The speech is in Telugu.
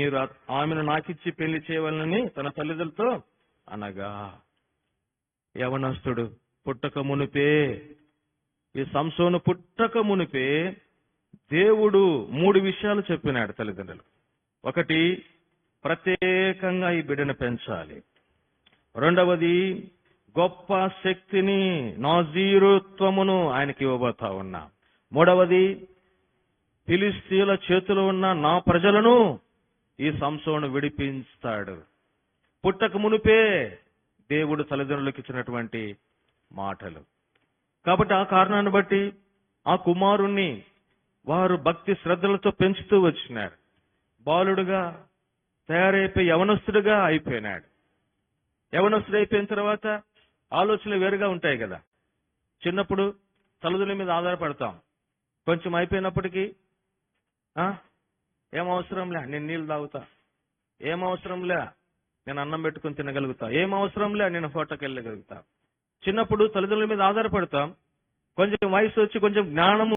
మీరు ఆమెను నాకిచ్చి పెళ్లి చేయవాలని తన తల్లిదండ్రులతో అనగా, యవనస్తుడు పుట్టక మునిపే, ఈ సంసోను పుట్టక మునిపే దేవుడు 3 విషయాలు చెప్పినాడు తల్లిదండ్రులు. ఒకటి, ప్రత్యేకంగా ఈ బిడ్డను పెంచాలి. రెండవది, గొప్ప శక్తిని, నాజీరుత్వమును ఆయనకి ఇవ్వబోతా ఉన్నా. మూడవది, ఫిలిష్తీయుల చేతిలో ఉన్న నా ప్రజలను ఈ సంసోను విడిపించాడు. పుట్టక మునిపే దేవుడు తల్లిదండ్రులకు ఇచ్చినటువంటి మాటలు. కాబట్టి ఆ కారణాన్ని బట్టి ఆ కుమారుణ్ణి వారు భక్తి శ్రద్ధలతో పెంచుతూ వచ్చినారు. బాలుడుగా తయారైపోయి యవనస్తుడుగా అయిపోయినాడు. యవనస్తుడు అయిపోయిన తర్వాత ఆలోచనలు వేరుగా ఉంటాయి కదా. చిన్నప్పుడు తల్లిదండ్రుల మీద ఆధారపడతాం. కొంచెం అయిపోయినప్పటికీ ఏం అవసరంలే, నేను నీళ్ళు తాగుతా, ఏం అవసరంలే, నేను అన్నం పెట్టుకుని తినగలుగుతా, ఏం అవసరంలే, నేను హోటల్కి వెళ్ళగలుగుతా. చిన్నప్పుడు తల్లిదండ్రుల మీద ఆధారపడతాం. కొంచెం వయసు వచ్చి కొంచెం జ్ఞానము